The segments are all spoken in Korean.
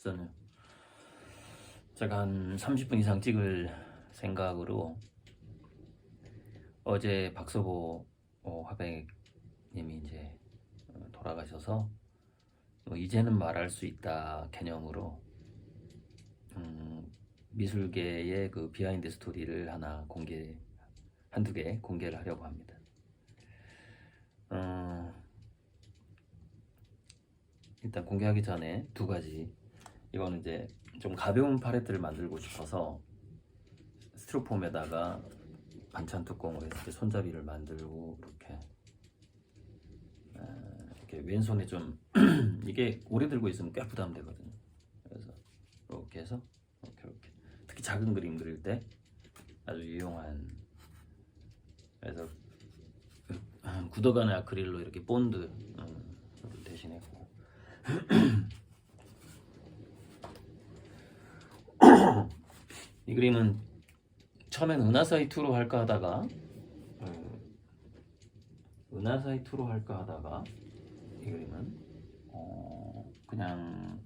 없어요. 제가 한 30분 이상 찍을 생각으로 어제 박서보 화백님이 이제 돌아가셔서 이제는 말할 수 있다 개념으로 미술계의 그 비하인드 스토리를 한두 개 공개를 하려고 합니다. 일단 공개하기 전에 두 가지, 이거는 이제 좀 가벼운 팔레트를 만들고 싶어서 스티로폼에다가 반찬 뚜껑으로 이렇게 손잡이를 만들고 이렇게 왼손에 좀 이게 오래 들고 있으면 꽤 부담되거든요. 그래서 이렇게 해서 이렇게 특히 작은 그림 그릴 때 아주 유용한, 그래서 굳어가는 아크릴로 이렇게 본드 대신했고 이 그림은 처음엔 은하사이2로 할까 하다가 이 그림은 그냥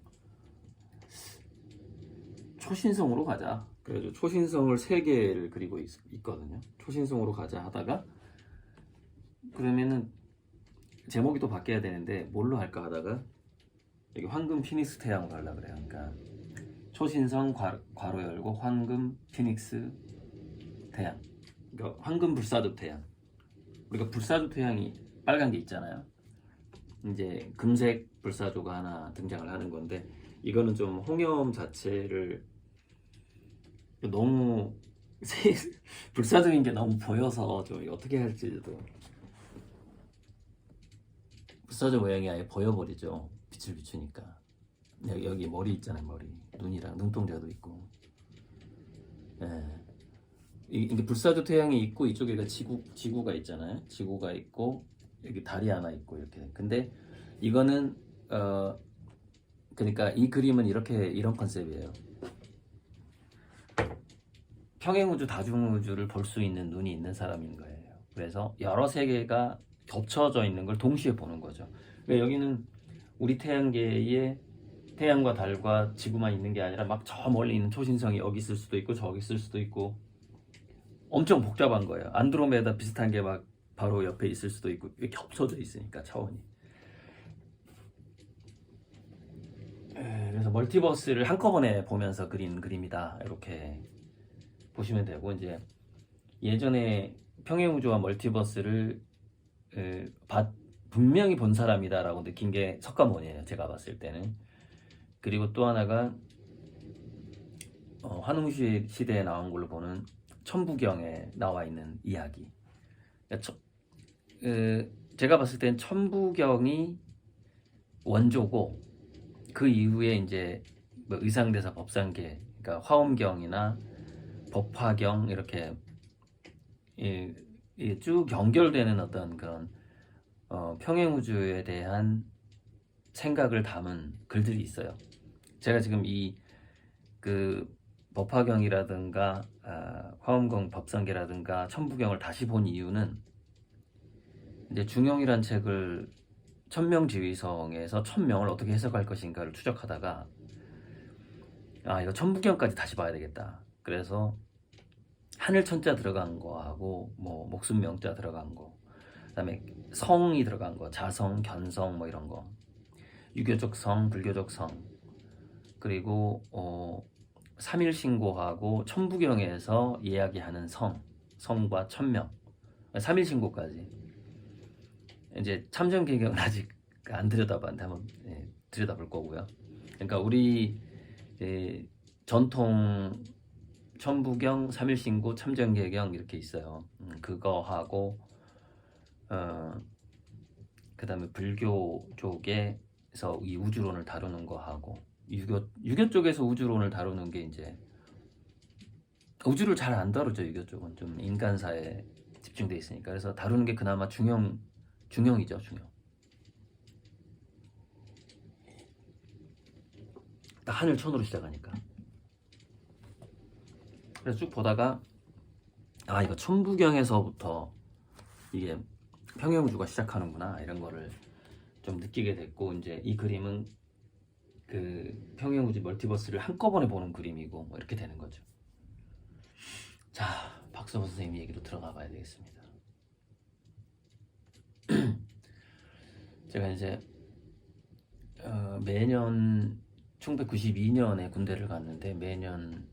초신성으로 가자, 그래서 초신성을 3개를 그리고 있거든요. 초신성으로 가자 하다가 그러면은 제목이 또 바뀌어야 되는데 뭘로 할까 하다가 여기 황금 피닉스 태양으로 하려고 그래요. 그러니까 초신성 괄호 열고 황금 피닉스 태양, 그러니까 황금 불사조 태양. 우리가 불사조 태양이 빨간 게 있잖아요. 이제 금색 불사조가 하나 등장을 하는 건데, 이거는 좀 홍염 자체를 너무 불사조인 게 너무 보여서 좀 어떻게 할지도, 불사조 모양이 아예 보여버리죠. 빛을 비추니까. 여기 머리 있잖아요. 머리, 눈이랑 눈동자도 있고. 이게 불사조 태양이 있고 이쪽에가 지구가 있잖아요. 지구가 있고 여기 달이 하나 있고 이렇게. 근데 이거는 그러니까 이 그림은 이런 컨셉이에요. 평행우주, 다중우주를 볼 수 있는 눈이 있는 사람인 거예요. 그래서 여러 세계가 겹쳐져 있는 걸 동시에 보는 거죠. 그러니까 여기는 우리 태양계의 태양과 달과 지구만 있는 게 아니라 막 저 멀리 있는 초신성이 여기 있을 수도 있고 저기 있을 수도 있고 엄청 복잡한 거예요. 안드로메다 비슷한 게 막 바로 옆에 있을 수도 있고, 이게 겹쳐져 있으니까 차원이. 그래서 멀티버스를 한꺼번에 보면서 그린 그림이다, 이렇게 보시면 되고, 이제 예전에 평행우주와 멀티버스를 분명히 본 사람이다라고 느낀 게 석가모니예요, 제가 봤을 때는. 그리고 또 하나가 환웅 시대에 나온 걸로 보는 천부경에 나와 있는 이야기. 제가 봤을 땐 천부경이 원조고, 그 이후에 이제 뭐 의상대사 법상계, 그러니까 화엄경이나 법화경 이렇게 쭉 연결되는 어떤 그런 평행우주에 대한 생각을 담은 글들이 있어요. 제가 지금 그 법화경이라든가 화엄경 법상계라든가 천부경을 다시 본 이유는, 이제 중용이란 책을 천명지휘성에서 1000명을 어떻게 해석할 것인가를 추적하다가 이거 천부경까지 다시 봐야 되겠다. 그래서 하늘천자 들어간 거하고 뭐 목숨명자 들어간 거, 그다음에 성이 들어간 거, 자성, 견성 뭐 이런 거, 유교적 성, 불교적 성, 그리고 삼일신고하고 천부경에서 이야기하는 성과 천명, 삼일신고까지. 이제 참전개경은 아직 안 들여다봤는데 한번 들여다볼 거고요. 그러니까 우리 전통 천부경, 삼일신고, 참전개경 이렇게 있어요. 그거 하고 그 다음에 불교 쪽에서 이 우주론을 다루는 거 하고, 유교 쪽에서 우주론을 다루는 게, 이제 우주를 잘 안 다루죠. 유교 쪽은 좀 인간사에 집중돼 있으니까. 그래서 다루는 게 그나마 중형이죠. 딱 하늘천으로 시작하니까. 그래서 쭉 보다가 이거 천부경에서부터 이게 평행우주가 시작하는구나, 이런 거를 좀 느끼게 됐고, 이제 이 그림은 그 평행우주 멀티버스를 한꺼번에 보는 그림이고 뭐 이렇게 되는 거죠. 자, 박서보 선생님 얘기로 들어가 봐야 되겠습니다. 제가 이제 매년 1992년에 군대를 갔는데 매년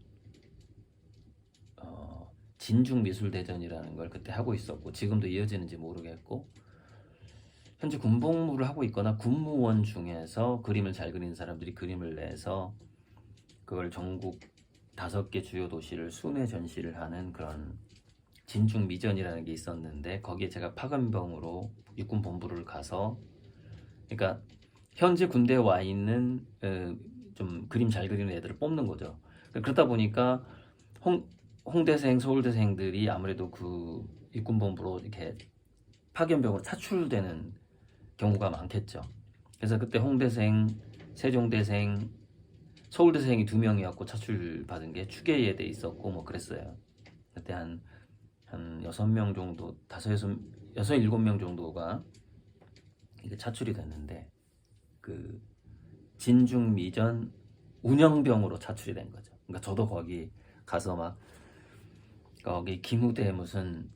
진중미술대전이라는 걸 그때 하고 있었고 지금도 이어지는지 모르겠고 현재 군복무를 하고 있거나 군무원 중에서 그림을 잘 그리는 사람들이 그림을 내서 그걸 전국 5개 주요 도시를 순회 전시를 하는 그런 진중미전이라는 게 있었는데 거기에 제가 파견병으로 육군 본부를 가서 그러니까 현재 군대에 와 있는 좀 그림 잘 그리는 애들을 뽑는 거죠. 그러다 보니까 홍대생, 서울대생들이 아무래도 그 육군 본부로 이렇게 파견병으로 차출되는 경우가 많겠죠. 그래서 그때 홍대생, 세종대생, 서울대생이 2명이었고 차출받은 게 추계예대 있었고 뭐 그랬어요. 그때 한 6명 정도, 7명 정도가 이게 차출이 됐는데 그 진중미전 운영병으로 차출이 된 거죠. 그러니까 저도 거기 가서 막 거기 기무대 무슨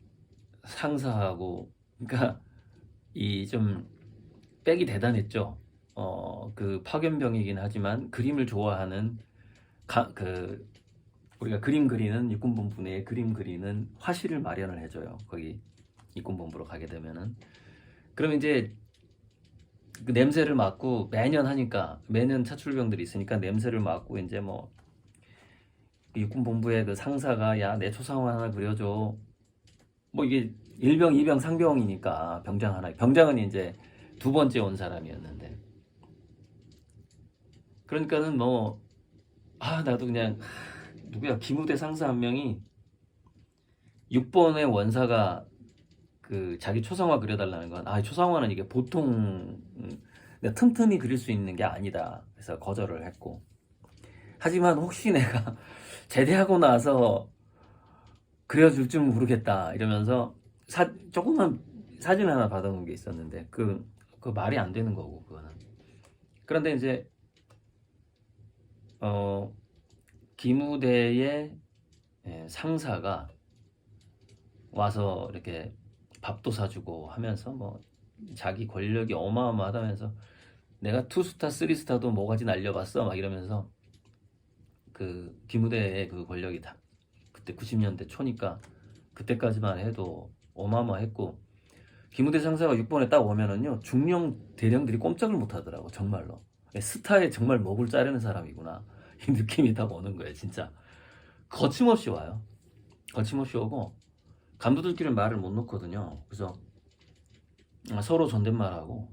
상사하고 그러니까 이 좀 빽이 대단했죠. 그 파견병이긴 하지만 그림을 좋아하는 그 우리가 그림 그리는 육군본부 내에 그림 그리는 화실을 마련을 해줘요. 거기 육군본부로 가게 되면은 그럼 이제 그 냄새를 맡고 매년 하니까 매년 차출병들이 있으니까 냄새를 맡고 이제 뭐 육군본부의 그 상사가 야 내 초상화 하나 그려줘. 뭐 이게 1병, 2병, 상병이니까 병장 하나. 병장은 이제 2번째 온 사람이었는데 그러니까는 뭐 나도 그냥 누구야 기무대 상사 한 명이 6번의 원사가 그 자기 초상화 그려달라는 건 초상화는 이게 보통 내가 틈틈이 그릴 수 있는 게 아니다. 그래서 거절을 했고 하지만 혹시 내가 제대하고 나서 그려줄 줄 모르겠다 이러면서 조그만 사진 하나 받아놓은 게 있었는데 그 말이 안 되는 거고 그거는. 그런데 이제 기무대의 상사가 와서 이렇게 밥도 사주고 하면서 뭐 자기 권력이 어마어마하다면서 내가 2스타, 3스타도 뭐가지 날려봤어 막 이러면서 그 기무대의 그 권력이 다 그때 90년대 초니까 그때까지만 해도 어마어마했고 기무대 상사가 6번에 딱 오면은요 중령 대령들이 꼼짝을 못 하더라고 정말로. 스타에 정말 목을 자르는 사람이구나 이 느낌이 딱 오는 거예요 진짜. 거침없이 와요. 거침없이 오고 간부들끼리는 말을 못 놓거든요. 그래서 서로 존댓말하고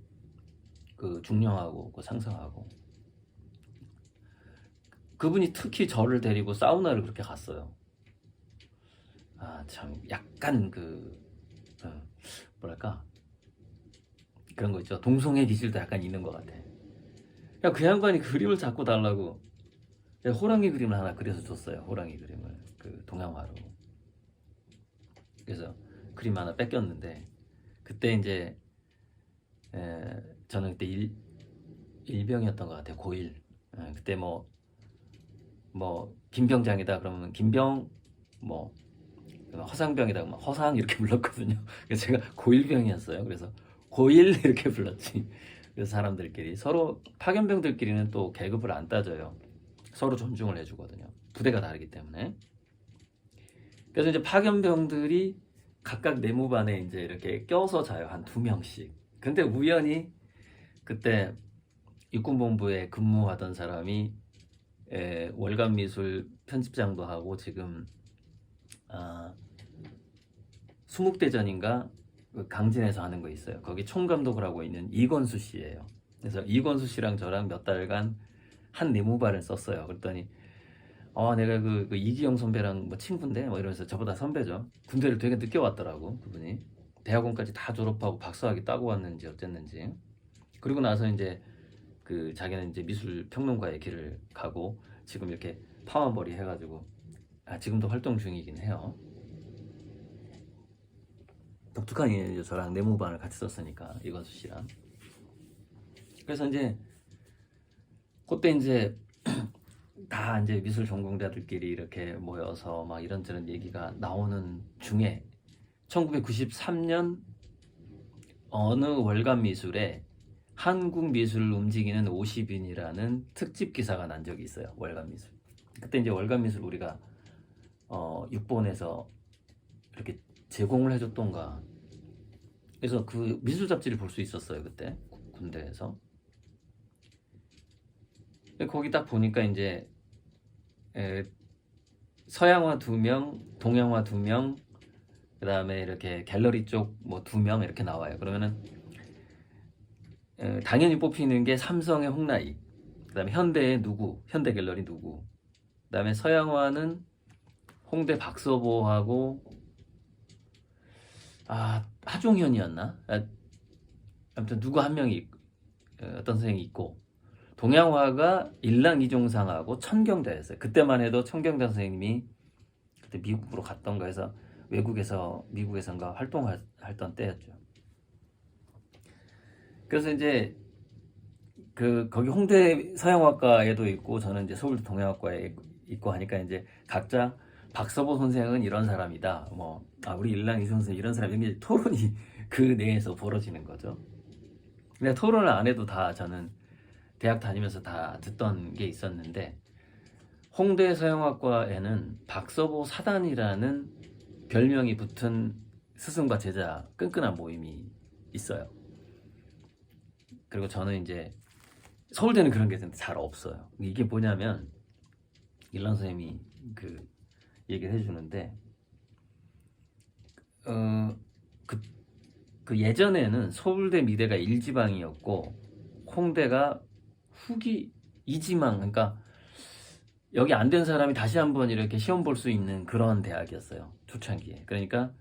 그 중령하고 그 상상하고 그분이 특히 저를 데리고 사우나를 그렇게 갔어요. 참 약간 뭐랄까 그런 거 있죠. 동성애 기질도 약간 있는 것 같아. 야, 그 양반이 그림을 자꾸 달라고 호랑이 그림을 하나 그려서 줬어요. 호랑이 그림을 그 동양화로. 그래서 그림 하나 뺏겼는데 그때 이제 저는 그때 일병이었던 것 같아요. 고1. 그때 뭐 김병장이다 그러면 김병 뭐 허상병이다 그러면 허상 이렇게 불렀거든요. 그래서 제가 고1병이었어요. 그래서 고1 이렇게 불렀지. 그래서 사람들끼리 서로 파견병들끼리는 또 계급을 안 따져요. 서로 존중을 해주거든요. 부대가 다르기 때문에. 그래서 이제 파견병들이 각각 내무반에 이제 이렇게 껴서 자요. 한 2명씩. 근데 우연히 그때 육군본부에 근무하던 사람이 월간미술 편집장도 하고 지금 수묵대전인가 강진에서 하는 거 있어요. 거기 총감독을 하고 있는 이건수 씨예요. 그래서 이건수 씨랑 저랑 몇 달간 한 내무반을 썼어요. 그랬더니 내가 그 이기영 선배랑 뭐 친구인데 뭐 이러면서 저보다 선배죠. 군대를 되게 늦게 왔더라고 그분이. 대학원까지 다 졸업하고 박사학위 따고 왔는지 어쨌는지. 그리고 나서 이제 그 자기는 이제 미술 평론가의 길을 가고 지금 이렇게 파마머리 해가지고 지금도 활동 중이긴 해요. 독특한 인연이죠. 저랑 내무반을 같이 썼으니까 이건수 씨랑. 그래서 이제 그때 이제 다 이제 미술 전공자들끼리 이렇게 모여서 막 이런저런 얘기가 나오는 중에 1993년 어느 월간 미술에 한국 미술을 움직이는 50인이라는 특집 기사가 난 적이 있어요. 월간 미술. 그때 이제 월간 미술 우리가 6번에서 이렇게 제공을 해줬던가. 그래서 그 미술 잡지를 볼 수 있었어요. 그때 군대에서. 거기 딱 보니까 이제 서양화 2명, 동양화 2명, 그 다음에 이렇게 갤러리 쪽 뭐 2명 이렇게 나와요. 그러면은 당연히 뽑히는 게 삼성의 홍라이, 그 다음에 현대의 누구, 현대 갤러리 누구, 그 다음에 서양화는 홍대 박서보하고 하종현이었나? 아무튼 누구 한 명이 어떤 선생님이 있고, 동양화가 일랑 이종상하고 천경자였어요. 그때만 해도 천경자 선생님이 그때 미국으로 갔던가 해서 미국에선가 활동하던 때였죠. 그래서 이제 거기 홍대 서양화과에도 있고 저는 이제 서울대 동양학과에 있고 하니까 이제 각자 박서보 선생은 이런 사람이다. 우리 일랑 이종 선생 이런 사람, 이런 게 토론이 그 내에서 벌어지는 거죠. 근데 토론을 안 해도 다 저는 대학 다니면서 다 듣던 게 있었는데, 홍대 서양학과에는 박서보 사단이라는 별명이 붙은 스승과 제자 끈끈한 모임이 있어요. 그리고 저는 이제 서울대는 그런 게 잘 없어요. 이게 뭐냐면 일랑 선생님이 그 얘기를 해주는데, 그 예전에는 서울대 미대가 1지방이었고 홍대가 후기 2지망, 그러니까 여기 안 된 사람이 다시 한번 이렇게 시험 볼 수 있는 그런 대학이었어요. 초창기에. 그러니까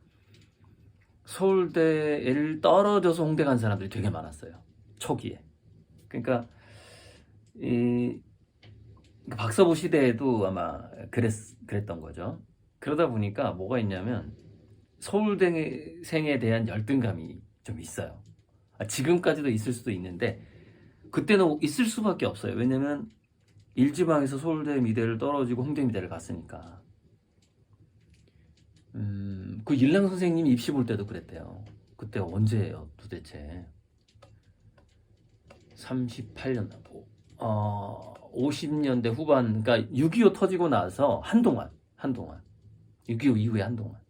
서울대를 떨어져서 홍대 간 사람들이 되게 많았어요. 초기에. 그러니까 박서보 시대에도 아마 그랬던 거죠. 그러다 보니까 뭐가 있냐면 서울대생에 대한 열등감이 좀 있어요. 지금까지도 있을 수도 있는데 그때는 있을 수밖에 없어요. 왜냐면 1지방에서 서울대 미대를 떨어지고 홍대 미대를 갔으니까. 그 일랑 선생님이 입시 볼 때도 그랬대요. 그때 언제예요 도대체? 38년, 50년대 후반, 그러니까 6.25 터지고 나서 한동안 6.25 이후에 한동안,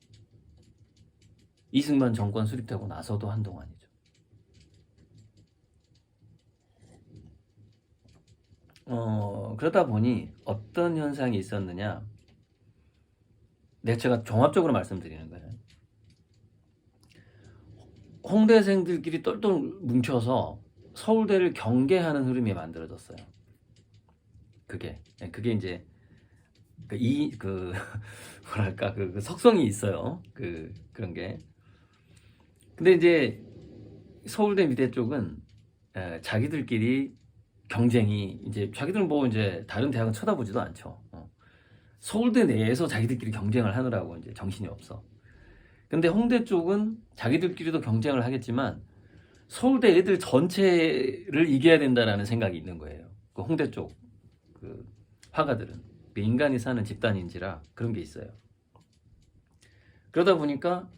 이승만 정권 수립되고 나서도 한동안이죠. 그러다 보니 어떤 현상이 있었느냐, 제가 종합적으로 말씀드리는 거예요. 홍대생들끼리 똘똘 뭉쳐서 서울대를 경계하는 흐름이 만들어졌어요. 그게 이제 뭐랄까 그 석성이 있어요. 그런 게. 근데 이제 서울대 미대 쪽은 자기들끼리 경쟁이, 이제 자기들은 뭐 이제 다른 대학은 쳐다보지도 않죠. 서울대 내에서 자기들끼리 경쟁을 하느라고 이제 정신이 없어. 근데 홍대 쪽은 자기들끼리도 경쟁을 하겠지만 서울대 애들 전체를 이겨야 된다라는 생각이 있는 거예요. 그 홍대 쪽 그 화가들은 인간이 사는 집단인지라 그런 게 있어요. 그러다 보니까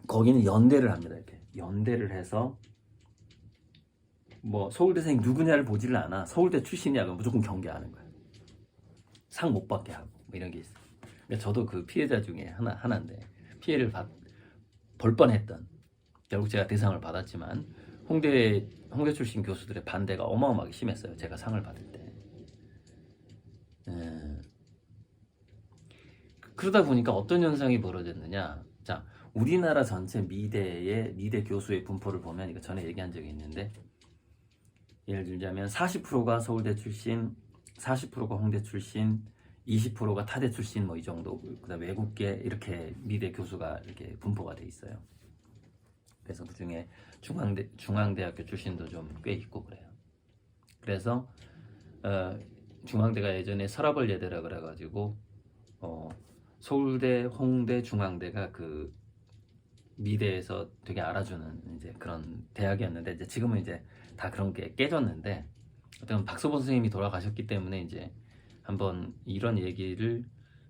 거기는 연대를 합니다. 이렇게 연대를 해서 뭐 서울대생 누구냐를 보지를 않아. 서울대 출신이야 그럼 무조건 경계하는 거야. 상 못 받게 하고 뭐 이런 게 있어요. 그러니까 저도 그 피해자 중에 하나인데, 피해를 볼 뻔했던, 결국 제가 대상을 받았지만 홍대 출신 교수들의 반대가 어마어마하게 심했어요. 제가 상을 받을 때. 그러다 보니까 어떤 현상이 벌어졌느냐. 자, 우리나라 전체 미대 교수의 분포를 보면, 이거 전에 얘기한 적이 있는데, 예를 들자면 40%가 서울대 출신, 40%가 홍대 출신, 20%가 타대 출신, 뭐 이 정도. 그다음에 외국계, 이렇게 미대 교수가 이렇게 분포가 돼 있어요. 그래서 그 중에 중앙대학교 출신도 좀 꽤 있고 그래요. 그래서 중앙대가 예전에 서라벌 예대라 그래가지고 서울대, 홍대, 중앙대가 미대에서 되게 알아주는 이제 그런 대학이었는데, 이제 지금은 이제 다 그런 게 깨졌는데 어떤 박서보 선생님이 돌아가셨기 때문에 이제 한번 이런 얘기를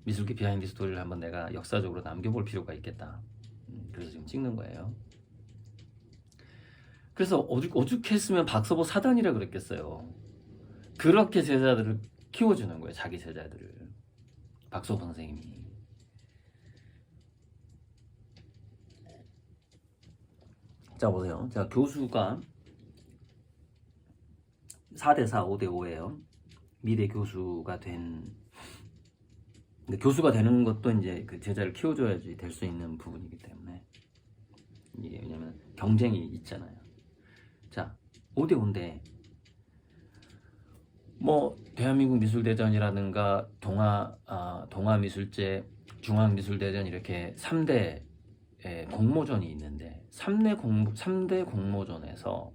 미술계 비하인드 스토리를 한번 내가 역사적으로 남겨볼 필요가 있겠다. 그래서 지금 찍는 거예요. 그래서 오죽했으면 박서보 사단이라 그랬겠어요. 그렇게 제자들을 키워주는 거예요. 자기 제자들을. 박서보 선생님이. 자 보세요. 자 교수가 4대4, 5대5예요. 미대 교수가 근데 교수가 되는 것도 이제 그 제자를 키워줘야지 될 수 있는 부분이기 때문에 이게 왜냐면 경쟁이 있잖아요. 자 5대5인데 뭐 대한민국 미술대전이라든가 동아미술제, 중앙미술대전 이렇게 3대 공모전이 있는데 3대 공모전에서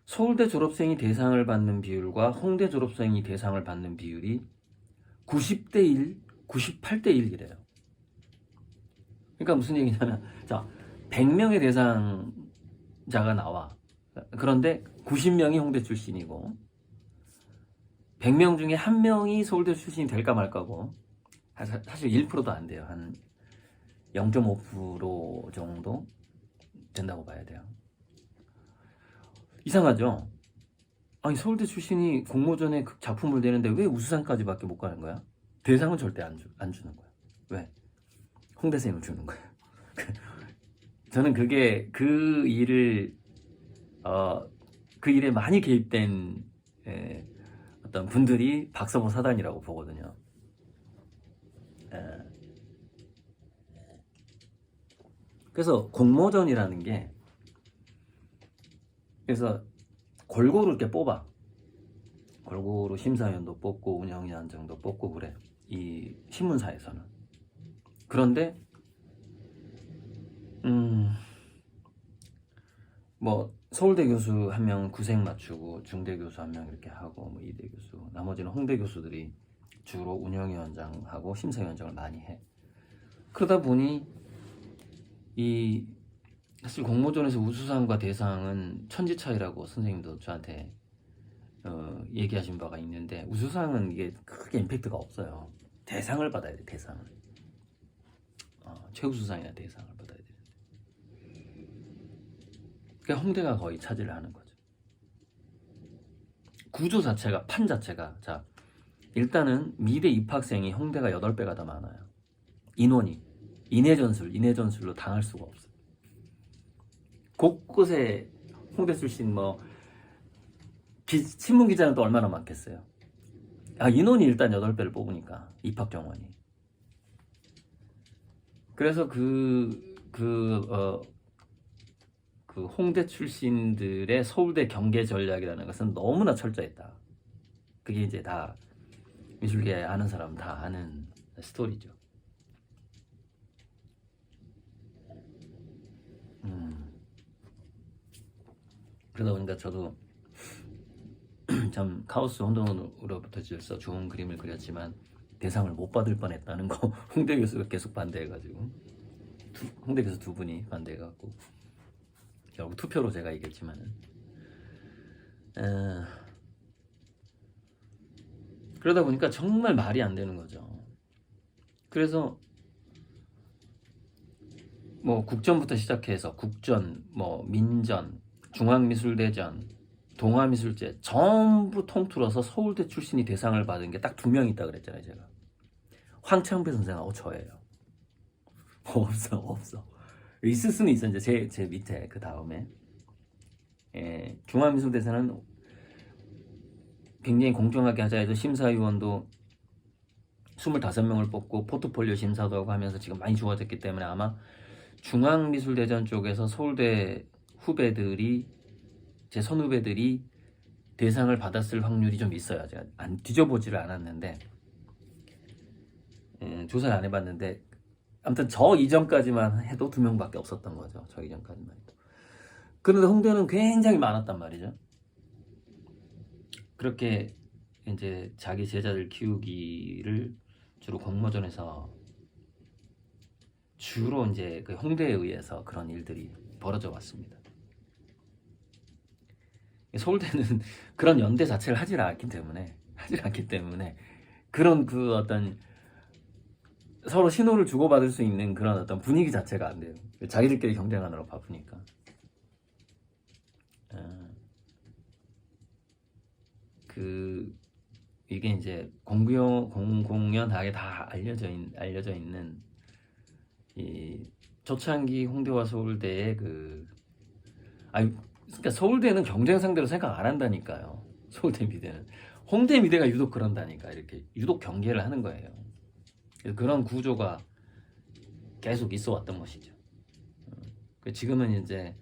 서울대 졸업생이 대상을 받는 비율과 홍대 졸업생이 대상을 받는 비율이 90대 1, 98대 1이래요. 그러니까 무슨 얘기냐면 자 100명의 대상자가 나와. 그런데 90명이 홍대 출신이고 100명 중에 1명이 서울대 출신이 될까 말까고 사실 1%도 안 돼요. 한 0.5% 정도 된다고 봐야 돼요. 이상하죠? 아니 서울대 출신이 공모전에 그 작품을 내는데 왜 우수상까지밖에 못 가는 거야? 대상은 절대 안 주는 거야. 왜? 홍대생을 주는 거예요. 저는 그게 그 일에 많이 개입된 어떤 분들이 박서보 사단이라고 보거든요. 그래서 공모전이라는 게 그래서 골고루 이렇게 뽑아. 골고루 심사위원도 뽑고 운영위원장도 뽑고 그래. 이 신문사에서는. 그런데 뭐 서울대 교수 1명 구색 맞추고 중대 교수 1명 이렇게 하고 뭐 이대 교수 나머지는 홍대 교수들이 주로 운영위원장하고 심사위원장을 많이 해. 그러다 보니 사실 공모전에서 우수상과 대상은 천지 차이라고 선생님도 저한테 얘기하신 바가 있는데 우수상은 이게 크게 임팩트가 없어요. 대상을 받아야 돼. 대상을. 최우수상이나 대상을 받아야 되는데 그러니까 홍대가 거의 차지를 하는 거죠. 구조 자체가 판 자체가 자 일단은 미대 입학생이 홍대가 8배가 더 많아요. 인원이 인해 전술로 당할 수가 없어요. 곳곳에 홍대 출신 뭐 신문 기자는 또 얼마나 많겠어요. 인원이 일단 8배를 뽑으니까 입학 정원이. 그래서 그 홍대 출신들의 서울대 경계 전략이라는 것은 너무나 철저했다. 그게 이제 다 미술계 아는 사람 다 아는 스토리죠. 그러다 보니까 저도 참 카오스 혼돈으로부터 질서 좋은 그림을 그렸지만 대상을 못 받을 뻔했다는 거 홍대 교수가 계속 반대해가지고 홍대 교수 2분이 반대해갖고 결국 투표로 제가 이겼지만은 그러다 보니까 정말 말이 안 되는 거죠. 그래서 뭐 국전부터 시작해서 국전, 뭐 민전, 중앙미술대전, 동아미술제 전부 통틀어서 서울대 출신이 대상을 받은 게 딱 2명 있다 그랬잖아요. 제가 황창배 선생하고 저예요. 없어. 있을 수는 있어. 이제 제 밑에 그 다음에 중앙미술대사는 굉장히 공정하게 하자 해서 심사위원도 25명을 뽑고 포트폴리오 심사도 하고 하면서 지금 많이 좋아졌기 때문에 아마 중앙미술대전 쪽에서 서울대 후배들이 제 선후배들이 대상을 받았을 확률이 좀 있어요. 제가 뒤져보지를 않았는데 조사를 안 해봤는데 아무튼 저 이전까지만 해도 2명밖에 없었던 거죠. 저 이전까지만 해도. 그런데 홍대는 굉장히 많았단 말이죠. 그렇게 이제 자기 제자들 키우기를 주로 공모전에서 주로 이제 그 홍대에 의해서 그런 일들이 벌어져 왔습니다. 서울대는 그런 연대 자체를 하질 않기 때문에 그런 그 어떤 서로 신호를 주고받을 수 있는 그런 어떤 분위기 자체가 안 돼요. 자기들끼리 경쟁하느라 바쁘니까. 이게 이제 공공연하게 다 알려져 있는 이 초창기 홍대와 서울대의 그러니까 서울대는 경쟁 상대로 생각 안 한다니까요. 서울대 미대는 홍대 미대가 유독 그런다니까. 이렇게 유독 경계를 하는 거예요. 그런 구조가 계속 있어 왔던 것이죠. 지금은 이제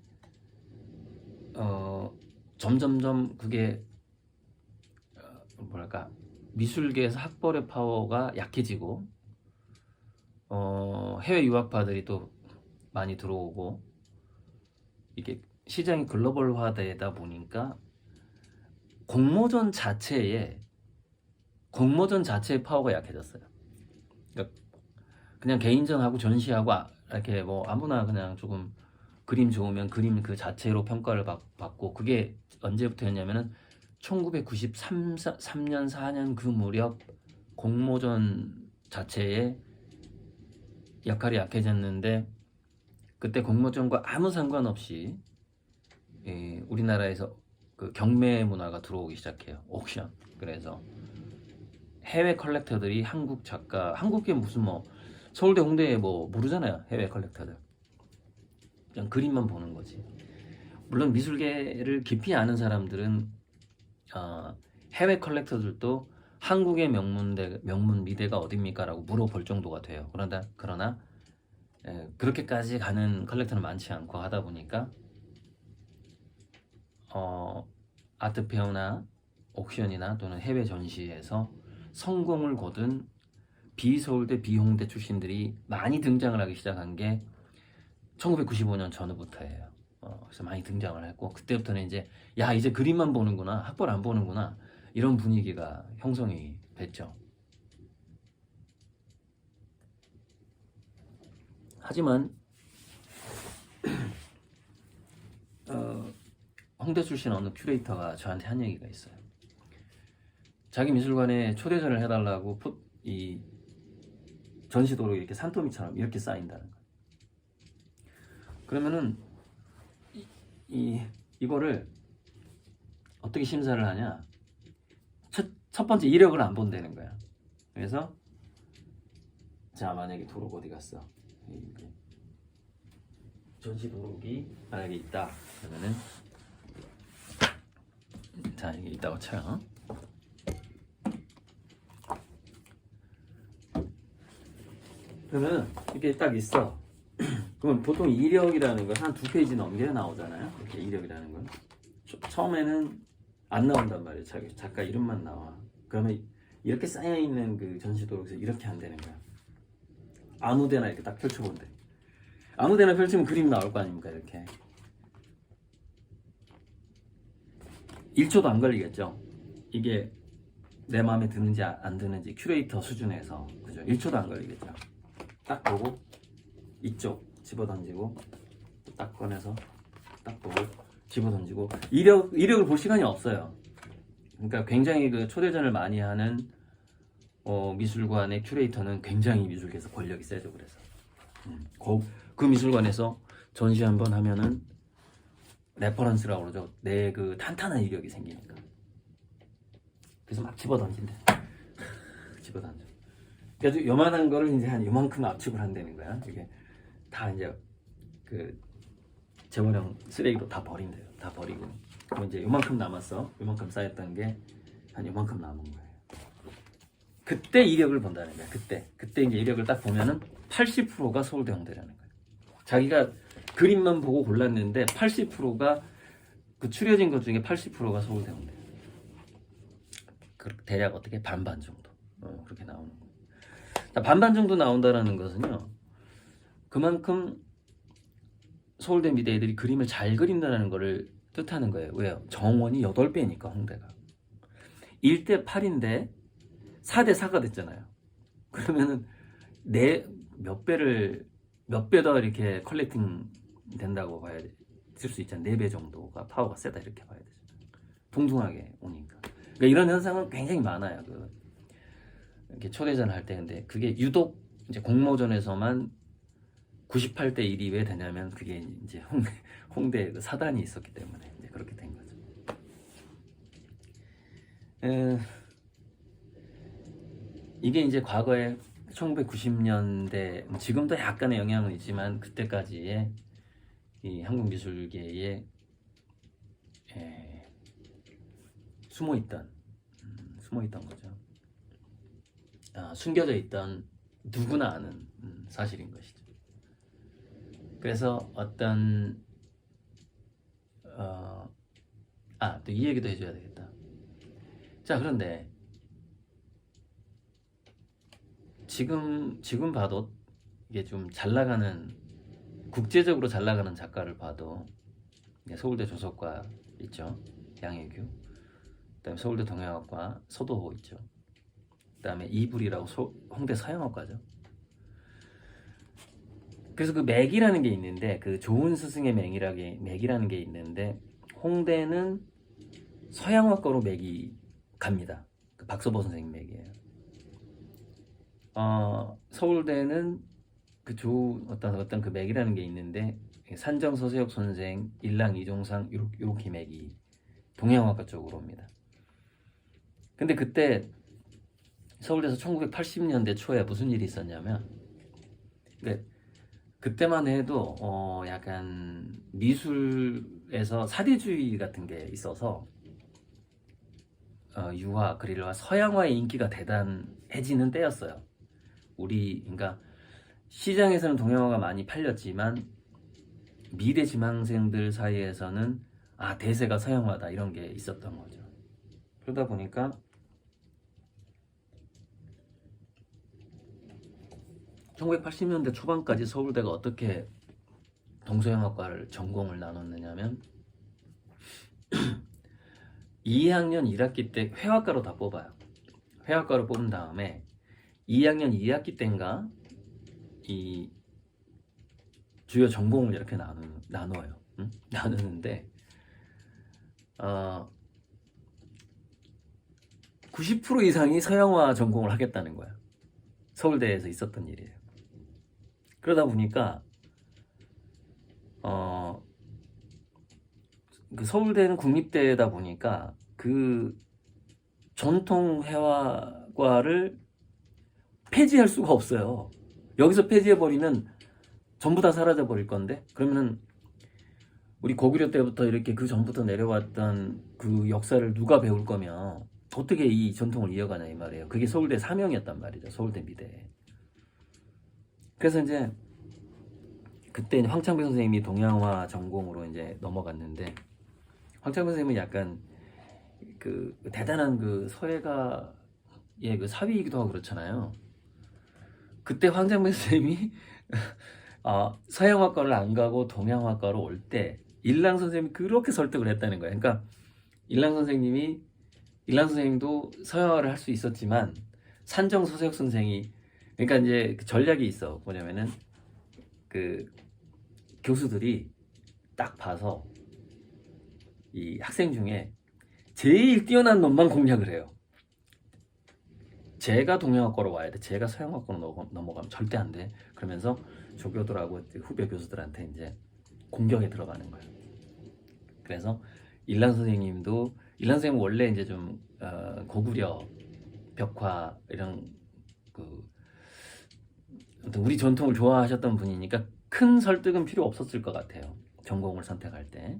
점점점 그게 뭐랄까 미술계에서 학벌의 파워가 약해지고 해외 유학파들이 또 많이 들어오고 이게 시장이 글로벌화되다 보니까 공모전 자체의 파워가 약해졌어요. 그러니까 그냥 개인전하고 전시하고 이렇게 뭐 아무나 그냥 조금 그림 좋으면 그림 그 자체로 평가를 받고 그게 언제부터였냐면은 1993년 4년 그 무렵 공모전 자체의 역할이 약해졌는데 그때 공모전과 아무 상관없이 우리나라에서 그 경매 문화가 들어오기 시작해요. 옥션. 그래서 해외 컬렉터들이 한국 작가, 한국에 무슨 뭐 서울대 홍대에 뭐 모르잖아요. 해외 컬렉터들. 그냥 그림만 보는 거지. 물론 미술계를 깊이 아는 사람들은 해외 컬렉터들도 한국의 명문 미대가 어딥니까? 라고 물어볼 정도가 돼요. 그러나 그렇게까지 가는 컬렉터는 많지 않고 하다 보니까 아트페어나 옥션이나 또는 해외 전시에서 성공을 거둔 비서울대 비홍대 출신들이 많이 등장을 하기 시작한 게 1995년 전후부터예요. 그래서 많이 등장을 했고 그때부터는 이제 이제 그림만 보는구나, 학벌 안 보는구나 이런 분위기가 형성이 됐죠. 하지만 홍대 출신 어느 큐레이터가 저한테 한 얘기가 있어요. 자기 미술관에 초대전을 해달라고 이 전시도로 이렇게 산더미처럼 이렇게 쌓인다는 거예요. 그러면은 이거를 어떻게 심사를 하냐? 첫 번째 이력을 안 본다는 거야. 그래서 자 만약에 도록 어디 갔어? 전시 도록이 만약에 있다. 그러면은 자 이게 있다고 쳐요. 그러면 이렇게 딱 있어. 그러면 보통 이력이라는 건 한 2페이지 넘겨야 나오잖아요. 이렇게 이력이라는 건 처음에는 안 나온단 말이에요. 작가 이름만 나와. 그러면 이렇게 쌓여있는 그 전시 도록에서 이렇게 안 되는 거야. 아무데나 이렇게 딱 펼쳐본대. 아무데나 펼치면 그림 나올 거 아닙니까? 이렇게 1초도 안 걸리겠죠. 이게 내 마음에 드는지 안 드는지 큐레이터 수준에서 그죠? 1초도 안 걸리겠죠. 딱 보고 이쪽 집어던지고 딱 꺼내서 딱 보고 집어던지고 이력을 볼 시간이 없어요. 그러니까 굉장히 그 초대전을 많이 하는 미술관의 큐레이터는 굉장히 미술계에서 권력이 세죠. 그래서 그 미술관에서 전시 한번 하면은 레퍼런스라고 그러죠. 내 그 탄탄한 이력이 생기니까. 그래서 막 집어던진대. 집어던져. 그래서 요만한 거를 이제 한 요만큼 압축을 한다는 거야. 이게 다 이제 그 재활용 쓰레기로 다 버린대요. 다 버리고. 그럼 이제 요만큼 남았어. 요만큼 쌓였던 게 한 요만큼 남은 거예요. 그때 이력을 본다는 거야. 그때 이제 이력을 딱 보면은 80%가 서울대 홍대라는 거예요. 자기가 그림만 보고 골랐는데 80%가 그 추려진 것 중에 80%가 서울대 홍대. 대략 어떻게 반반 정도 그렇게 나오는 거예요. 반반 정도 나온다라는 것은요. 그만큼 서울대 미대 애들이 그림을 잘 그린다는 것을 뜻하는 거예요. 왜요? 정원이 8배니까 홍대가 1대 8인데 4대 4가 됐잖아요. 그러면은 몇 배 더 이렇게 컬렉팅 된다고 봐야 될 수 있잖아요. 4배 정도가 파워가 세다 이렇게 봐야 되죠. 동등하게 오니까. 그러니까 이런 현상은 굉장히 많아요. 이렇게 초대전을 할 때. 근데 그게 유독 이제 공모전에서만 98대 1이 왜 되냐면 그게 이제 홍대 그 사단이 있었기 때문에 이제 그렇게 된 거죠. 이게 이제 과거에 1990년대 지금도 약간의 영향은 있지만 그때까지의 이 한국 미술계에 숨어있던 거죠. 숨겨져 있던 누구나 아는 사실인 것이죠. 그래서 어떤 또 이 얘기도 해줘야 되겠다. 자, 그런데 지금 봐도 이게 좀 잘 나가는, 국제적으로 잘 나가는 작가를 봐도 서울대 조석과 있죠, 양혜규. 그다음에 서울대 동양학과 서도호 있죠. 그다음에 이불이라고 홍대 서양학과죠. 그래서 그 맥이라는 게 있는데, 그 좋은 스승의 맥이라는 게 있는데, 홍대는 서양학과로 맥이 갑니다. 그 박서보 선생님 맥이에요. 서울대는 그 좋은 어떤 그 맥이라는 게 있는데, 산정 서세혁 선생, 일랑 이종상 요렇게 맥이 동양학과 쪽으로 옵니다. 근데 그때 서울대에서 1980년대 초에 무슨 일이 있었냐면, 그때만 해도 약간 미술에서 사대주의 같은 게 있어서 유화, 그릴과 서양화의 인기가 대단해지는 때였어요. 그러니까 시장에서는 동양화가 많이 팔렸지만 미대 지망생들 사이에서는 대세가 서양화다, 이런 게 있었던 거죠. 그러다 보니까 1980년대 초반까지 서울대가 어떻게 동서양학과를 전공을 나눴느냐면 2학년 1학기 때 회화과로 다 뽑아요. 회화과로 뽑은 다음에 2학년 2학기 때인가 이 주요 전공을 이렇게 나눠요. 나누는데 90% 이상이 서양화 전공을 하겠다는 거야. 서울대에서 있었던 일이에요. 그러다 보니까 그 서울대는 국립대다 보니까 그 전통 회화과를 폐지할 수가 없어요. 여기서 폐지해버리면 전부 다 사라져 버릴 건데, 그러면은 우리 고구려 때부터 이렇게 그 전부터 내려왔던 그 역사를 누가 배울 거면 어떻게 이 전통을 이어가냐, 이 말이에요. 그게 서울대 사명이었단 말이죠. 서울대 미대. 그래서 이제 그때 황창배 선생님이 동양화 전공으로 이제 넘어갔는데, 황창배 선생님은 약간 그 대단한 그 서예가의 그 사위이기도 하고 그렇잖아요. 그때 황창배 선생님이 서양학과를 안 가고 동양학과로 올 때 일랑 선생님이 그렇게 설득을 했다는 거예요. 그러니까 일랑 선생님도 서양화를 할 수 있었지만 산정 서세혁 선생이, 그러니까 이제 그 전략이 있어. 뭐냐면은 그 교수들이 딱 봐서 이 학생 중에 제일 뛰어난 놈만 공략을 해요. 제가 동양학과로 와야 돼, 제가 서양학과로 넘어가면 절대 안 돼, 그러면서 조교들하고 후배 교수들한테 이제 공격에 들어가는 거예요. 그래서 일란 선생님 원래 이제 좀 고구려 벽화 이런 우리 전통을 좋아하셨던 분이니까 큰 설득은 필요 없었을 것 같아요. 전공을 선택할 때.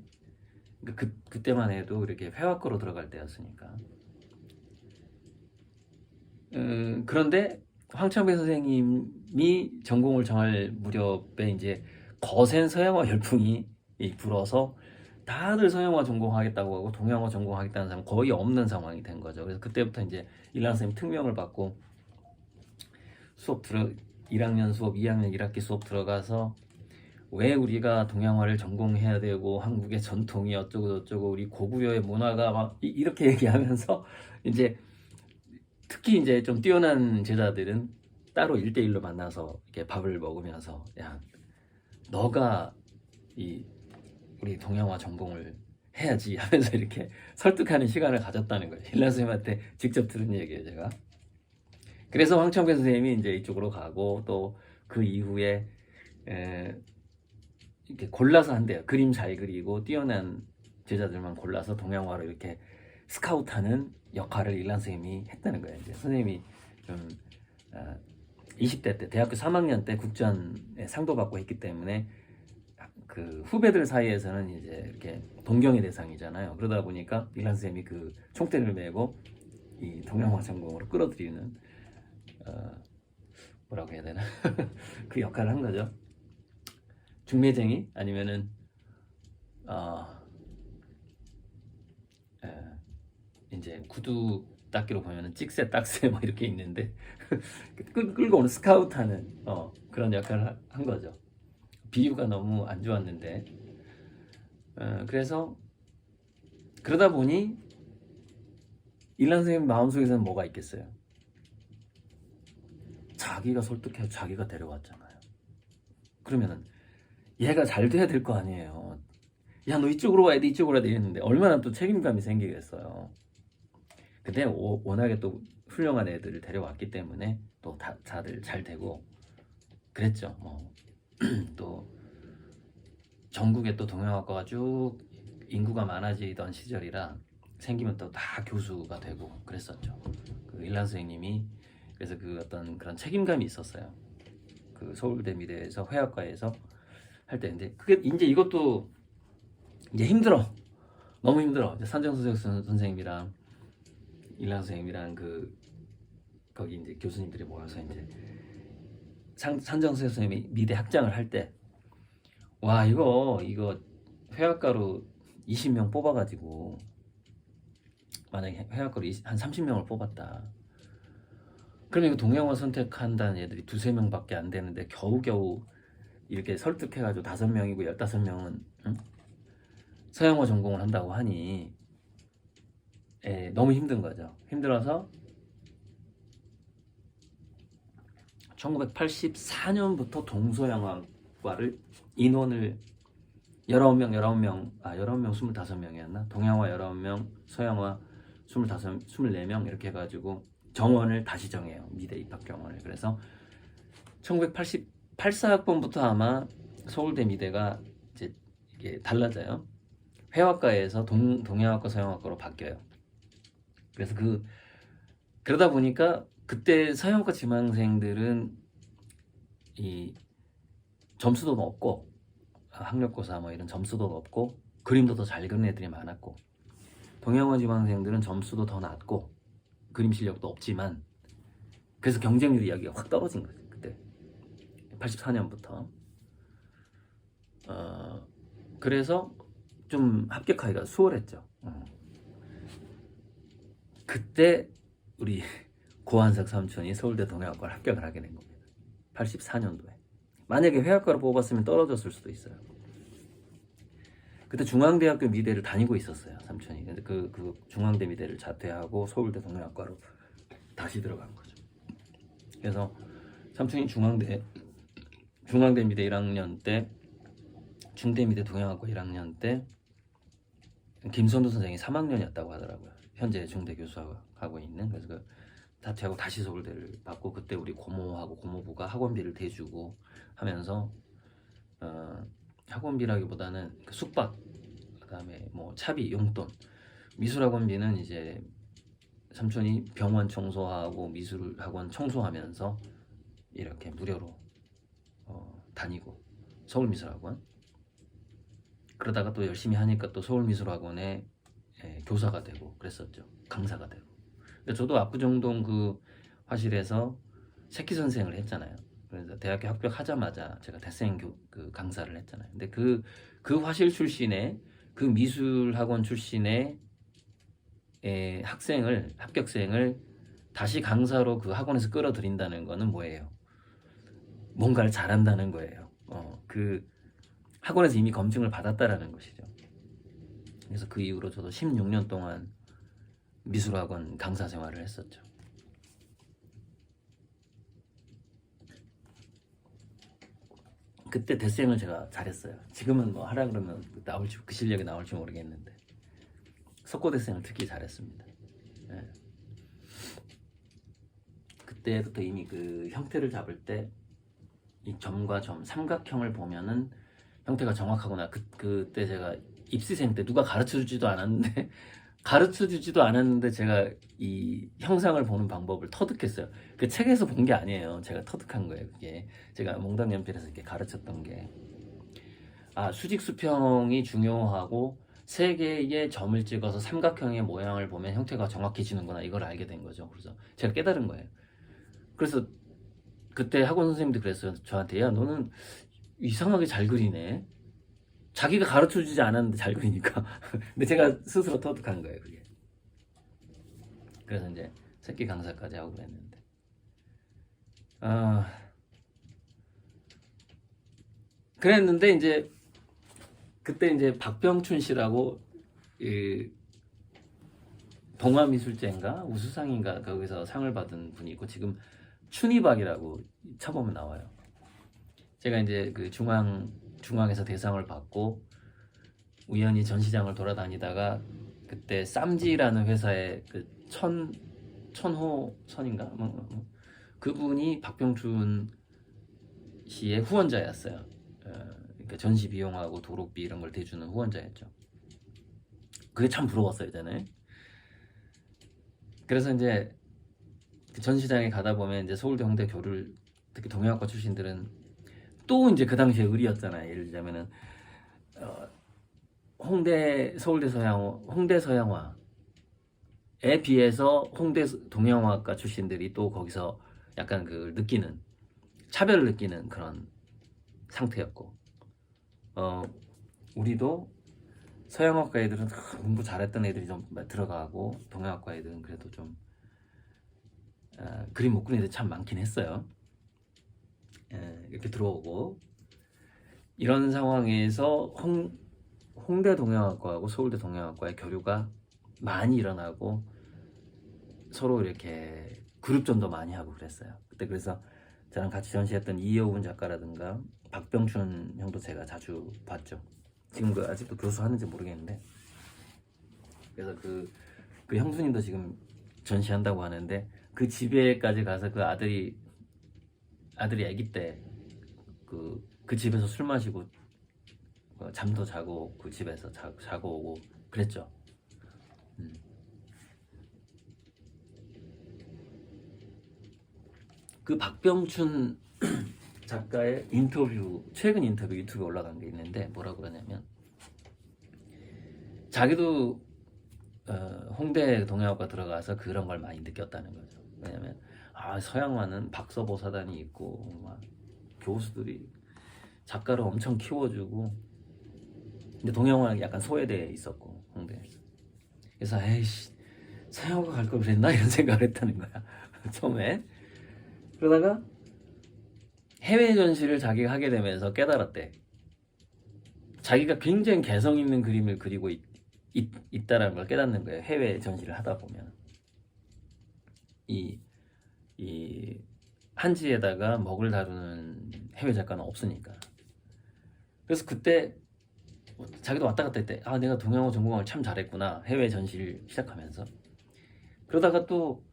그러니까 그때만 해도 이렇게 회화과로 들어갈 때였으니까. 그런데 황창배 선생님이 전공을 정할 무렵에 이제 거센 서양화 열풍이 불어서 다들 서양화 전공하겠다고 하고 동양화 전공하겠다는 사람 거의 없는 상황이 된 거죠. 그래서 그때부터 이제 일란 선생님 특명을 받고 1학년 수업, 2학년 1학기 수업 들어가서 왜 우리가 동양화를 전공해야 되고 한국의 전통이 어쩌고 저쩌고 우리 고구려의 문화가 막 이렇게 얘기하면서 이제 특히 이제 좀 뛰어난 제자들은 따로 1대1로 만나서 이렇게 밥을 먹으면서, 야, 너가 우리 동양화 전공을 해야지 하면서 이렇게 설득하는 시간을 가졌다는 거예요. 일란 선생님한테 직접 들은 얘기예요, 제가. 그래서 황청배 선생님이 이제 이쪽으로 가고 또 그 이후에 이렇게 골라서 한대요. 그림 잘 그리고 뛰어난 제자들만 골라서 동양화로 이렇게 스카우트하는 역할을 일란 선생님이 했다는 거예요. 이제 선생님이 좀 20대 때 대학교 3학년 때 국전에 상도 받고 했기 때문에 그 후배들 사이에서는 이제 이렇게 동경의 대상이잖아요. 그러다 보니까 일란 선생님이 그 총대를 메고 이 동양화 전공으로 끌어들이는 뭐라고 해야 되나 그 역할을 한 거죠. 중매쟁이 아니면은 이제 구두 닦기로 보면은 찍새 딱새 뭐 이렇게 있는데 끌고 오는 스카우트하는 그런 역할을 한 거죠. 비유가 너무 안 좋았는데 그래서 그러다 보니 일란 선생님 마음속에서는 뭐가 있겠어요? 자기가 설득해서 자기가 데려왔잖아요. 그러면은 얘가 잘 돼야 될 거 아니에요. 야, 너 이쪽으로 와야 돼, 이쪽으로 와야 돼 이랬는데 얼마나 또 책임감이 생기겠어요. 근데 워낙에 또 훌륭한 애들을 데려왔기 때문에 또 다들 잘 되고 그랬죠. 또 전국에 또 동양학과가 쭉 인구가 많아지던 시절이라 생기면 또 다 교수가 되고 그랬었죠. 그 일란 선생님이 그래서 그 어떤 그런 책임감이 있었어요. 그 서울대 미대에서 회화과에서 할 때. 근데 그게 이제 이것도 이제 힘들어. 너무 힘들어. 이제 산정수석 선생님이랑 일란 선생님이랑 거기 이제 교수님들이 모여서 이제 산정수석 선생님이 미대 학장을 할 때 와 이거 회화과로 20명 뽑아가지고 만약에 회화과로 한 30명을 뽑았다. 그러면 이거 동양화 선택한다는 애들이 2-3명밖에 안 되는데 겨우겨우 이렇게 설득해가지고 5명이고 15명은 서양화 전공을 한다고 하니 너무 힘든 거죠. 힘들어서 1984년부터 동서양화과를 인원을 19명, 25명이었나? 동양화 19명, 서양화 24명 이렇게 해가지고 정원을 다시 정해요. 미대 입학 정원을. 그래서 1984학번부터 아마 서울대 미대가 이제 이게 달라져요. 회화과에서 동양학과 서양학과로 바뀌어요. 그래서 그러다 보니까 그때 서양학과 지망생들은 이 점수도 높고 학력고사 뭐 이런 점수도 높고 그림도 더 잘 그리는 애들이 많았고 동양화 지망생들은 점수도 더 낮고 그림 실력도 없지만 그래서 경쟁률이 여기가 확 떨어진 거죠. 그때 84년부터 그래서 좀 합격하기가 수월했죠. 그때 우리 고한석 삼촌이 서울대 동양학과를 합격을 하게 된 겁니다. 84년도에. 만약에 회화과로 뽑았으면 떨어졌을 수도 있어요. 그때 중앙대학교 미대를 다니고 있었어요, 삼촌이. 근데 그 중앙대 미대를 자퇴하고 서울대 동양학과로 다시 들어간 거죠. 그래서 삼촌이 중앙대 미대 1학년 때, 중대 미대 동양학과 1학년 때 김선도 선생이 3학년이었다고 하더라고요. 현재 중대 교수하고 있는. 그래서 자퇴하고 다시 서울대를 받고 그때 우리 고모하고 고모부가 학원비를 대주고 하면서 학원비라기보다는 숙박 그다음에 뭐 차비 용돈 미술학원비는 이제 삼촌이 병원 청소하고 미술학원 청소하면서 이렇게 무료로 다니고 서울미술학원 그러다가 또 열심히 하니까 또 서울미술학원에 교사가 되고 그랬었죠. 강사가 되고. 저도 압구정동 그 화실에서 새키 선생을 했잖아요. 그래서 대학교 합격하자마자 제가 대생 그 강사를 했잖아요. 근데 그 화실 출신의 그 미술학원 출신의 합격생을 다시 강사로 그 학원에서 끌어들인다는 거는 뭐예요? 뭔가를 잘한다는 거예요. 그 학원에서 이미 검증을 받았다라는 것이죠. 그래서 그 이후로 저도 16년 동안 미술학원 강사 생활을 했었죠. 그때 대생을 제가 잘했어요. 지금은 뭐 하라 그러면 나올지 그 실력이 나올지 모르겠는데 석고대생을 특히 잘했습니다. 예. 그때부터 이미 그 형태를 잡을 때 이 점과 점, 삼각형을 보면은 형태가 정확하구나. 그때 제가 입시생 때 누가 가르쳐주지도 않았는데 제가 이 형상을 보는 방법을 터득했어요. 그 책에서 본 게 아니에요. 제가 터득한 거예요. 그게 제가 몽당연필에서 이렇게 가르쳤던 게, 수직 수평이 중요하고 세 개의 점을 찍어서 삼각형의 모양을 보면 형태가 정확해지는구나, 이걸 알게 된 거죠. 그래서 제가 깨달은 거예요. 그래서 그때 학원 선생님도 그랬어요. 저한테, 야, 너는 이상하게 잘 그리네. 자기가 가르쳐주지 않았는데 잘 그리니까. 근데 제가 스스로 터득한 거예요, 그게. 그래서 이제 새끼 강사까지 하고 그랬는데, 그랬는데 이제 그때 이제 박병춘 씨라고 동아미술제인가 우수상인가 거기서 상을 받은 분이 있고, 지금 춘희박이라고 쳐보면 나와요. 제가 이제 그 중앙에서 대상을 받고 우연히 전시장을 돌아다니다가 그때 쌈지라는 회사의 그 천호선인가 그분이 박병춘 씨의 후원자였어요. 그러니까 전시 비용하고 도록비 이런 걸 대주는 후원자였죠. 그게 참 부러웠어요, 저는. 그래서 이제 그 전시장에 가다 보면 이제 서울대, 홍대 교를, 특히 동양학과 출신들은 또 이제 그 당시에 의리였잖아요. 예를 들자면은 홍대 서양화에 비해서 홍대 동양화과 출신들이 또 거기서 약간 그 차별을 느끼는 그런 상태였고, 우리도 서양학과 애들은 공부 잘했던 애들이 좀 들어가고 동양학과 애들은 그래도 좀 그림 못 그리는 애들 참 많긴 했어요. 이렇게 들어오고, 이런 상황에서 홍대 동양학과하고 서울대 동양학과의 교류가 많이 일어나고 서로 이렇게 그룹전도 많이 하고 그랬어요. 그때 그래서 저랑 같이 전시했던 이여운 작가라든가 박병춘 형도 제가 자주 봤죠. 지금 아직도 교수하는지 모르겠는데, 그래서 그 형수님도 지금 전시한다고 하는데, 그 집에까지 가서 그 아들이 아기 때 그 집에서 술 마시고 잠도 자고 그 집에서 자고 오고 그랬죠. 그 박병춘 작가의 최근 인터뷰 유튜브에 올라간 게 있는데, 뭐라고 그러냐면, 자기도 홍대 동양학과 들어가서 그런 걸 많이 느꼈다는 거죠. 왜냐면 서양화는 박사보사단이 있고 막 교수들이 작가를 엄청 키워주고, 근데 동양화는 약간 소외되어 있었고 홍대에서. 그래서 에이씨, 서양화 갈 걸 그랬나 이런 생각을 했다는 거야. 처음에. 그러다가 해외 전시를 자기가 하게 되면서 깨달았대. 자기가 굉장히 개성 있는 그림을 그리고 있다라는 걸 깨닫는 거예요. 해외 전시를 하다 보면 이 한지에다가 먹을 다루는 해외 작가는 없으니까. 그래서 그때 자기도 왔다 갔다 했대. 내가 동양화 전공을 참 잘했구나, 해외 전시를 시작하면서. 그러다가 또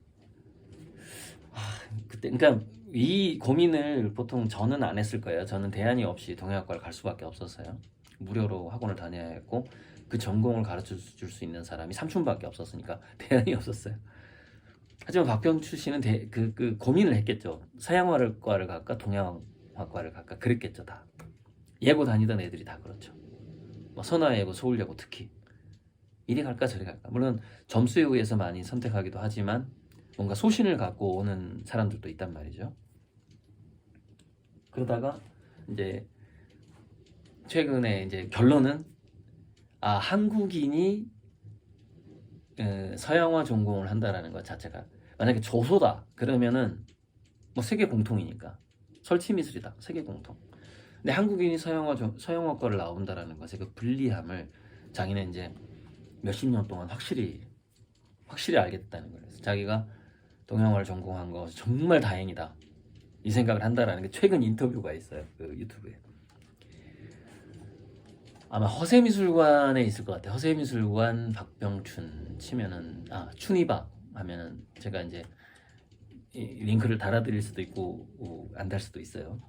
그때, 그러니까 이 고민을 보통 저는 안 했을 거예요. 저는 대안이 없이 동양학과를 갈 수밖에 없었어요. 무료로 학원을 다녀야 했고, 그 전공을 가르쳐 줄 수 있는 사람이 삼촌밖에 없었으니까 대안이 없었어요. 하지만 박병춘 씨는 그 고민을 했겠죠. 서양화과를 갈까 동양학과를 갈까 그랬겠죠. 다 예고 다니던 애들이 다 그렇죠. 뭐 선화예고, 서울예고 특히 이리 갈까 저리 갈까. 물론 점수에 의해서 많이 선택하기도 하지만 뭔가 소신을 갖고 오는 사람들도 있단 말이죠. 그러다가 이제 최근에 이제 결론은 한국인이 서양화 전공을 한다라는 것 자체가, 만약에 조소다 그러면은 뭐 세계 공통이니까, 설치미술이다 세계 공통. 근데 한국인이 서양화과를 나온다라는 것의 그 불리함을 자기는 이제 몇십 년 동안 확실히 알겠다는 거예요. 그래서 자기가 동양화를 전공한 거 정말 다행이다 이 생각을 한다라는 게 최근 인터뷰가 있어요, 그 유튜브에. 아마 허세미술관에 있을 것 같아요. 허세미술관 박병춘 치면은 춘이박 하면은 제가 이제 이 링크를 달아드릴 수도 있고 안 달 수도 있어요.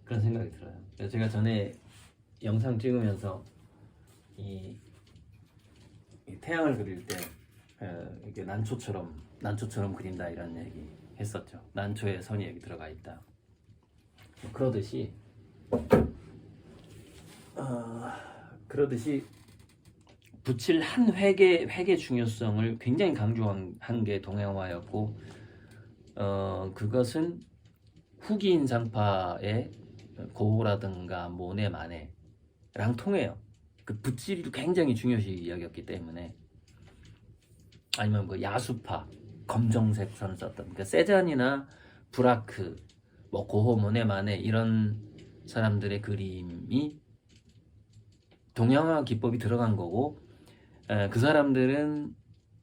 그런 생각이 들어요. 그래서 제가 전에 영상 찍으면서 이 태양을 그릴 때 이게 난초처럼 그린다 이런 얘기 했었죠. 난초에 선이 여기 들어가 있다. 그러듯이 붓을 한 획의 중요성을 굉장히 강조한 게 동양화였고 그것은 후기 인상파의 고흐라든가 모네, 마네랑 통해요. 그 붓질도 굉장히 중요시 여겼기 때문에. 아니면 그 야수파 검정색 선을 썼던 그러니까 세잔이나 브라크 뭐 고호, 모네, 마네 이런 사람들의 그림이 동양화 기법이 들어간 거고 그 사람들은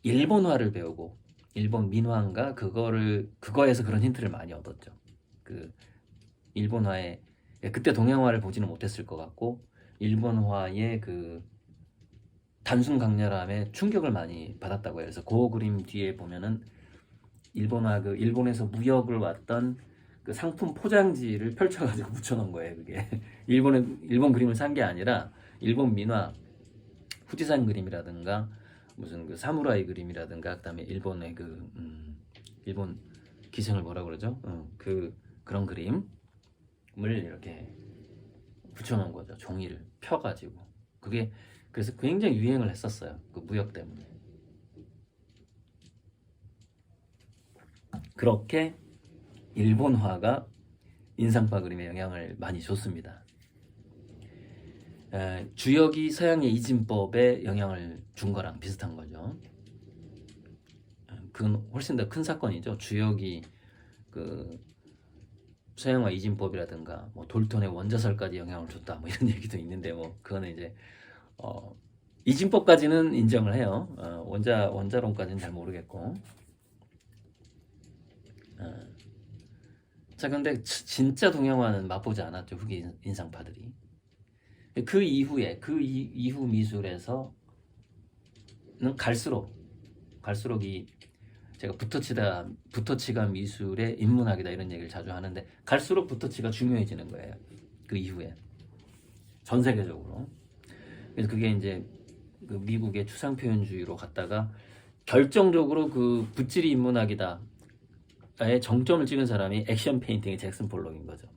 일본화를 배우고 일본 민화인가 그거에서 그런 힌트를 많이 얻었죠. 그 일본화에 그때 동양화를 보지는 못했을 것 같고 일본화의 그 단순 강렬함에 충격을 많이 받았다고 해요. 그래서 그 그림 뒤에 보면은 일본화 그 일본에서 무역을 왔던 그 상품 포장지를 펼쳐가지고 붙여놓은 거예요. 그게 일본 그림을 산 게 아니라 일본 민화 후지산 그림이라든가 무슨 그 사무라이 그림이라든가 그다음에 일본의 일본 기생을 뭐라 그러죠? 그런 그림을 이렇게 붙여놓은 거죠. 종이를 펴가지고 그게 그래서 굉장히 유행을 했었어요. 그 무역 때문에. 그렇게 일본화가 인상파 그림에 영향을 많이 줬습니다. 주역이 서양의 이진법에 영향을 준 거랑 비슷한 거죠. 그건 훨씬 더 큰 사건이죠. 주역이 그 서양화 이진법이라든가 뭐 돌톤의 원자설까지 영향을 줬다 뭐 이런 얘기도 있는데 뭐 그거는 이제 이진법까지는 인정을 해요. 원자론까지는 잘 모르겠고. 자, 근데 진짜 동양화는 맛보지 않았죠. 후기 인상파들이. 그 이후 미술에서는 갈수록 이 제가 붓터치가 미술의 인문학이다 이런 얘기를 자주 하는데 갈수록 붓터치가 중요해지는 거예요. 그 이후에 전 세계적으로. 그래서 그게 이제 그 미국의 추상표현주의로 갔다가 결정적으로 그 붓질이 인문학이다의 정점을 찍은 사람이 액션 페인팅의 잭슨 폴록인 거죠.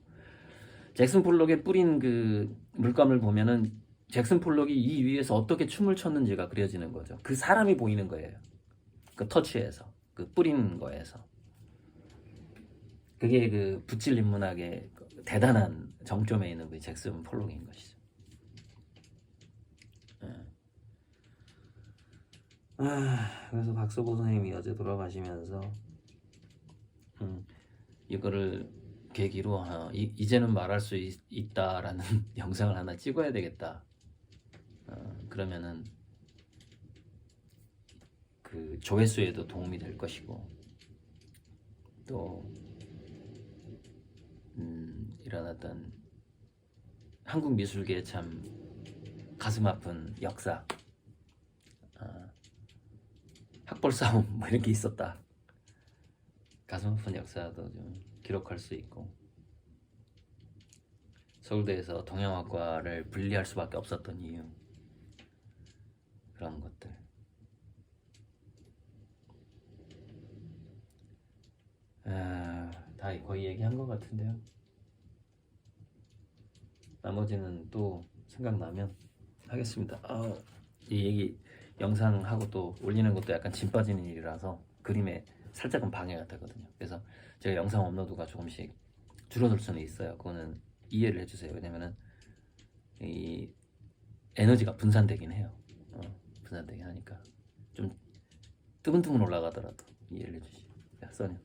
잭슨 폴록의 뿌린 그 물감을 보면은 잭슨 폴록이 이 위에서 어떻게 춤을 췄는지가 그려지는 거죠. 그 사람이 보이는 거예요. 그 터치에서, 그 뿌린 거에서. 그게 그 붓질 인문학의 대단한 정점에 있는 그 잭슨 폴록인 것이죠. 그래서 박서보 선생님이 어제 돌아가시면서 이거를 계기로 이제는 말할 수 있다라는 영상을 하나 찍어야 되겠다. 그러면은 그 조회수에도 도움이 될 것이고 또 이런 어떤 한국 미술계의 참 가슴 아픈 역사, 학벌 싸움 뭐 이런 게 있었다. 가슴 아픈 역사도 좀 기록할 수 있고 서울대에서 동양학과를 분리할 수밖에 없었던 이유 그런 것들. 다 거의 얘기한 것 같은데요. 나머지는 또 생각나면 하겠습니다. 이 얘기 영상하고 또 올리는 것도 약간 짐 빠지는 일이라서 그림에 살짝은 방해가 되거든요. 그래서 제가 영상 업로드가 조금씩 줄어들 수는 있어요. 그거는 이해를 해주세요. 왜냐면은 이 에너지가 분산되긴 해요. 분산되긴 하니까 좀 뜨문뜨문 올라가더라도 이해를 해주시죠. 야, 써니.